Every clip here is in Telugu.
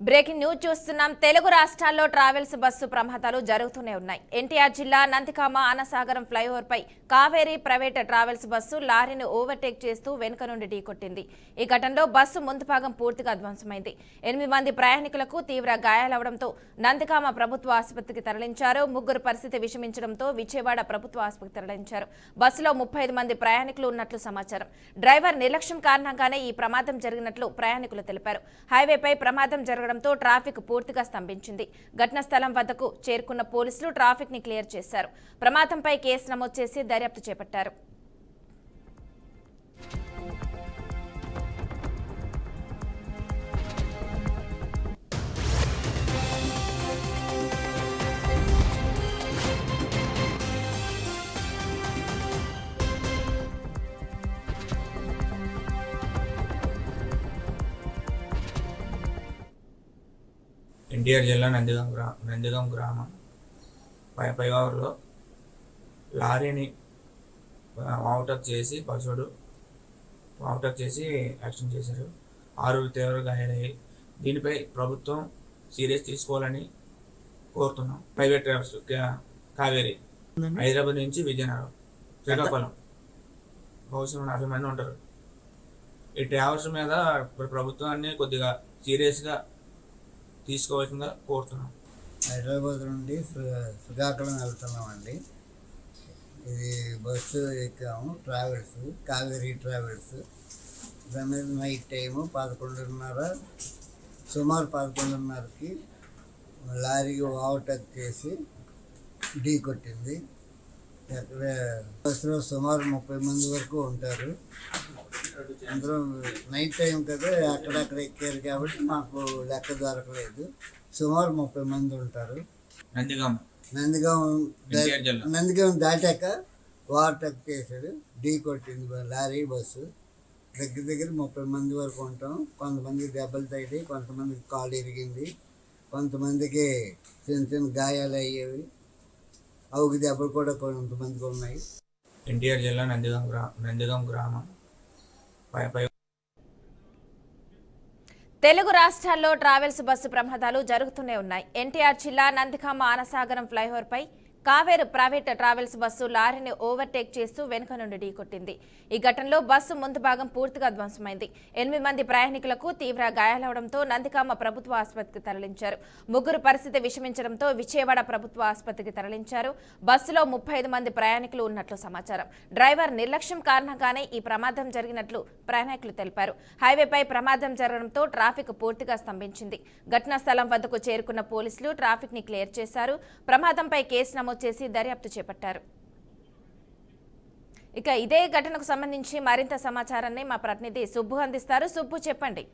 బ్రేకింగ్ న్యూస్ చూస్తున్నాం. తెలుగు రాష్ట్రాల్లో ట్రావెల్స్ బస్సు ప్రమాదాలు జరుగుతూనే ఉన్నాయి. ఎన్టీఆర్ జిల్లా నందిగామ ఆనసాగరం ఫ్లైఓవర్ పై కావేరీ ప్రైవేట్ ట్రావెల్స్ బస్సు లారీని ఓవర్టేక్ చేస్తూ వెనుక నుండి ఢీకొట్టింది. ఈ ఘటనలో బస్సు ముందు భాగం పూర్తిగా ధ్వంసమైంది. 8 మంది ప్రయాణికులకు తీవ్ర గాయాలవడంతో నందిగామ ప్రభుత్వ ఆసుపత్రికి తరలించారు. ముగ్గురు పరిస్థితి విషమించడంతో విజయవాడ ప్రభుత్వ ఆసుపత్రికి తరలించారు. బస్సులో 35 మంది ప్రయాణికులు ఉన్నట్లు సమాచారం. డ్రైవర్ నిర్లక్ష్యం కారణంగానే ఈ ప్రమాదం జరిగినట్లు ప్రయాణికులు తెలిపారు. హైవేపై ప్రమాదం జరగడంతో ట్రాఫిక్ పూర్తిగా స్తంభించింది. ఘటనా స్థలం వద్దకు చేరుకున్న పోలీసులు ట్రాఫిక్ ని క్లియర్ చేశారు. ప్రమాదంపై కేసు నమోదు చేసి దర్యాప్తు చేపట్టారు. ఎన్టీఆర్ జిల్లా నందిగాం గ్రామం పైవారులో లారీని ఓవర్టేక్ చేసి బస్సుడు ఓవర్టేక్ చేసి యాక్సిడెంట్ చేశారు. 6 తీవ్ర గాయాలయ్యాయి. దీనిపై ప్రభుత్వం సీరియస్ తీసుకోవాలని కోరుతున్నాం. ప్రైవేట్ ట్రావెల్స్ కావేరీ హైదరాబాద్ నుంచి విజయనగరం శ్రీకాకుళం బహుశా 40 మంది ఉంటారు. ఈ ట్రావెల్స్ మీద ప్రభుత్వాన్ని కొద్దిగా సీరియస్గా తీసుకోవాల్సిందిగా కోరుతున్నాం. హైదరాబాద్ నుండి శ్రీకాకుళం వెళ్తున్నామండి. ఇది బస్సు ఎక్కాము, ట్రావెల్స్ కావేరీ ట్రావెల్స్. దాని మీద నైట్ టైము 11:30 సుమారు 11:30కి లారీకి ఓవర్టేక్ చేసి ఢీ కొట్టింది. బస్సులో సుమారు 30 మంది వరకు ఉంటారు. అందరూ నైట్ టైం కదా, అక్కడక్కడ ఎక్కారు కాబట్టి మాకు లెక్క దొరకలేదు. సుమారు 30 మంది ఉంటారు. నందిగాం దాటాక ఓవర్టేక్ చేశాడు, ఢీ కొట్టింది లారీ బస్సు. దగ్గర 30 మంది వరకు ఉంటాం. కొంతమందికి దెబ్బలు తగిలి, కొంతమందికి కాలు ఇరిగింది, కొంతమందికి చిన్న గాయాలు అయ్యేవి. అవుకి దెబ్బలు కూడా కొంతమందికి ఉన్నాయి. ఎన్టీఆర్ జిల్లా నందిగాం గ్రామం తెలుగు రాష్ట్రాల్లో ట్రావెల్స్ బస్సు ప్రమాదాలు జరుగుతూనే ఉన్నాయి. ఎన్టీఆర్ జిల్లా నందిగామ ఆనసాగరం ఫ్లైఓవర్ పై కావేరీ ప్రైవేట్ ట్రావెల్స్ బస్సు లారీని ఓవర్టేక్ చేస్తూ వెనుక నుండి ఢీకొట్టింది. ఈ ఘటనలో బస్సు ముందు భాగం పూర్తిగా ధ్వంసమైంది. 8 మంది ప్రయాణికులకు తీవ్ర గాయాలవడంతో నందిగామ ప్రభుత్వ ఆసుపత్రికి తరలించారు. ముగ్గురు పరిస్థితి విషమించడంతో విజయవాడ ప్రభుత్వ ఆసుపత్రికి తరలించారు. బస్సులో 35 మంది ప్రయాణికులు ఉన్నట్లు సమాచారం. డ్రైవర్ నిర్లక్ష్యం కారణంగానే ఈ ప్రమాదం జరిగినట్లు ప్రయాణికులు తెలిపారు. హైవేపై ప్రమాదం జరగడంతో ట్రాఫిక్ పూర్తిగా స్తంభించింది. ఘటనా స్థలం వద్దకు చేరుకున్న పోలీసులు ట్రాఫిక్ ని క్లియర్ చేశారు. ప్రమాదంపై కేసు నమోదు చేసి దర్యాప్తు చేపట్టారు. ఇక ఇదే ఘటనకు సంబంధించి మరింత సమాచారాన్ని మా ప్రతినిధి సుబ్బు అందిస్తారు. సుబ్బు, చెప్పండి.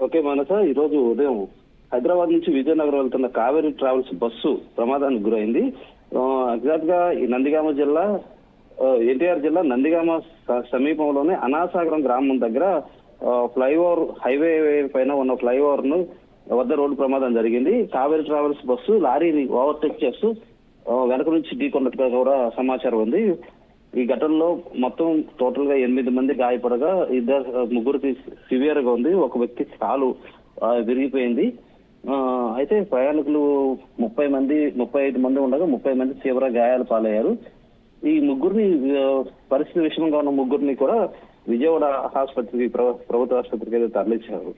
ఓకే మనస, ఈరోజు ఉదయం హైదరాబాద్ నుంచి విజయనగరం వెళ్తున్న కావేరీ ట్రావెల్స్ బస్సు ప్రమాదానికి గురైంది. ఎగ్జాక్ట్ గా ఈ నందిగామ జిల్లా ఎన్టీఆర్ జిల్లా నందిగామ సమీపంలోనే అనాసాగరం గ్రామం దగ్గర ఫ్లైఓవర్ హైవే పైన ఉన్న ఫ్లైఓవర్ ను వద్ద రోడ్డు ప్రమాదం జరిగింది. కావేరీ ట్రావెల్స్ బస్సు లారీని ఓవర్టేక్ చేస్తూ వెనక నుంచి ఢీకొన్నట్టుగా కూడా సమాచారం ఉంది. ఈ ఘటనలో మొత్తం టోటల్ గా 8 మంది గాయపడగా ముగ్గురికి సివియర్ గా ఉంది. ఒక వ్యక్తి కాలు విరిగిపోయింది. అయితే ప్రయాణికులు 35 మంది ఉండగా 30 మంది తీవ్ర గాయాలు పాలయ్యారు. ఈ ముగ్గురిని పరిస్థితి విషమంగా ఉన్న ముగ్గురిని కూడా విజయవాడ ఆసుపత్రికి ప్రభుత్వ ఆసుపత్రికి అయితే తరలించారు.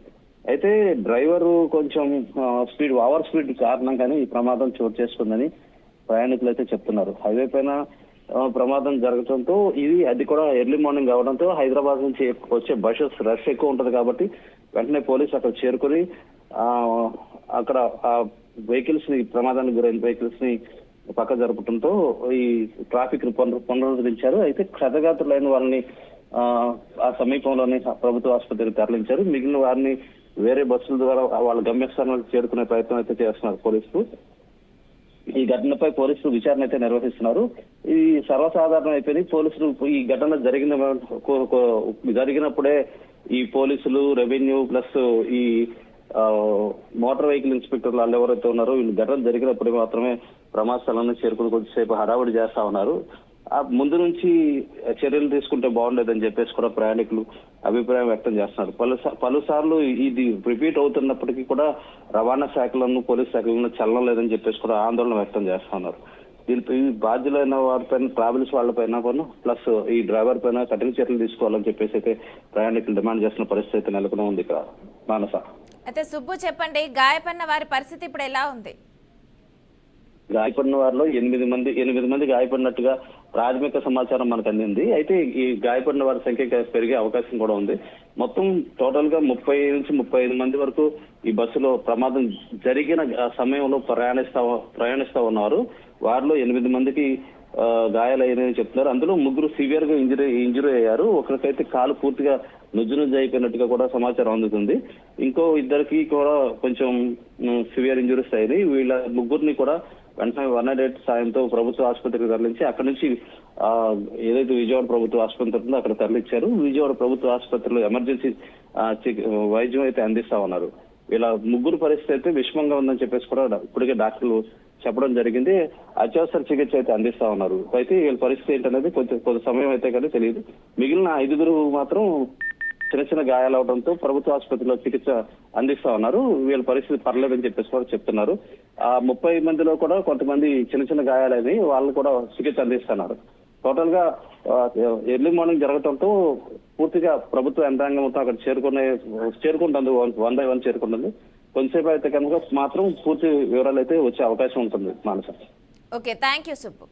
అయితే డ్రైవరు కొంచెం ఓవర్ స్పీడ్ కారణంగానే ఈ ప్రమాదం చోటు చేసుకుందని ప్రయాణికులు అయితే చెప్తున్నారు. హైవే పైన ప్రమాదం జరగడంతో అది కూడా ఎర్లీ మార్నింగ్ అవడంతో హైదరాబాద్ నుంచి వచ్చే బస్సెస్ రష్ ఎక్కువ ఉంటది కాబట్టి వెంటనే పోలీసు అక్కడ చేరుకుని అక్కడ ఆ వెహికల్స్ ని ప్రమాదానికి గురైన వెహికల్స్ ని పక్క జరపడంతో ఈ ట్రాఫిక్ ని పునరుద్ధరించారు. అయితే క్షతగాత్రులైన వాళ్ళని ఆ సమీపంలోని ప్రభుత్వ ఆసుపత్రికి తరలించారు. మిగిలిన వారిని వేరే బస్సుల ద్వారా వాళ్ళ గమ్యస్థానాలకు చేరుకునే ప్రయత్నం అయితే చేస్తున్నారు పోలీసులు. ఈ ఘటనపై పోలీసులు విచారణ అయితే నిర్వహిస్తున్నారు. ఇది సర్వసాధారణం అయిపోయింది. పోలీసులు ఈ ఘటన జరిగినప్పుడే ఈ పోలీసులు, రెవెన్యూ ప్లస్ ఈ మోటార్ వెహికల్ ఇన్స్పెక్టర్లు వాళ్ళు ఎవరైతే ఉన్నారో వీళ్ళు ఘటన జరిగినప్పుడు మాత్రమే ప్రమాద స్థలాన్ని చేరుకుని కొద్దిసేపు హడావుడి చేస్తా ఉన్నారు. ముందు నుంచి చర్యలు తీసుకుంటే బాగుండేదని చెప్పేసి కూడా ప్రయాణికులు అభిప్రాయం వ్యక్తం చేస్తున్నారు. పలుసార్లు ఇది రిపీట్ అవుతున్నప్పటికీ కూడా రవాణా శాఖలను పోలీస్ శాఖలను చలనం లేదని చెప్పేసి కూడా ఆందోళన వ్యక్తం చేస్తున్నారు. దీనిపై బాధ్యులైన వారిపైన, ట్రావెల్స్ వాళ్ళపైన ప్లస్ ఈ డ్రైవర్ పైన కఠిన చర్యలు తీసుకోవాలని చెప్పేసి అయితే ప్రయాణికులు డిమాండ్ చేస్తున్న పరిస్థితి నెలకొని ఉంది ఇక్కడ మానస. అయితే సుబ్బు చెప్పండి, గాయపడిన వారి పరిస్థితి ఇప్పుడు ఎలా ఉంది? గాయపడిన వారిలో 8 మంది గాయపడినట్టుగా ప్రాథమిక సమాచారం మనకు అందింది. అయితే ఈ గాయపడిన వారి సంఖ్య పెరిగే అవకాశం కూడా ఉంది. మొత్తం టోటల్ గా 30 నుంచి 35 మంది వరకు ఈ బస్సులో ప్రమాదం జరిగిన సమయంలో ప్రయాణిస్తా ఉన్నారు. వారిలో 8 మందికి గాయాలయ్యాయని చెప్తున్నారు. అందులో 3 సివియర్ గా ఇంజురీ అయ్యారు. ఒకరికైతే కాలు పూర్తిగా నుజ్జు అయిపోయినట్టుగా కూడా సమాచారం అందుతుంది. ఇంకో 2కి కూడా కొంచెం సివియర్ ఇంజురీస్ అయ్యాయి. వీళ్ళ 3ని కూడా వెంటనే 108 సాయంతో ప్రభుత్వ ఆసుపత్రికి తరలించి అక్కడ నుంచి ఏదైతే విజయవాడ ప్రభుత్వ ఆసుపత్రి ఉందో అక్కడ తరలించారు. విజయవాడ ప్రభుత్వ ఆసుపత్రిలో ఎమర్జెన్సీ వైద్యం అయితే అందిస్తా ఉన్నారు. వీళ్ళ 3 పరిస్థితి అయితే విషమంగా ఉందని చెప్పేసి కూడా ఇప్పటికే డాక్టర్లు చెప్పడం జరిగింది. అత్యవసర చికిత్స అయితే అందిస్తా ఉన్నారు. అయితే వీళ్ళ పరిస్థితి ఏంటనేది కొంత సమయం అయితే కానీ తెలియదు. మిగిలిన 5 మాత్రం చిన్న గాయాలు అవడంతో ప్రభుత్వ ఆసుపత్రిలో చికిత్స అందిస్తా ఉన్నారు. వీళ్ళ పరిస్థితి పర్లేదని చెప్పేసి కూడా చెప్తున్నారు. ఆ 30 మందిలో కూడా కొంతమంది చిన్న గాయాలని వాళ్ళు కూడా చికిత్స అందిస్తున్నారు. టోటల్ గా ఎర్లీ మార్నింగ్ జరగడంతో పూర్తిగా ప్రభుత్వ యంత్రాంగం మొత్తం అక్కడ చేరుకుంటుంది. 1 by 1 చేరుకుంటుంది. కొంతసేపు అయితే కనుక మాత్రం పూర్తి వివరాలు అయితే వచ్చే అవకాశం ఉంటుంది Manasa. Okay, thank you Subbu.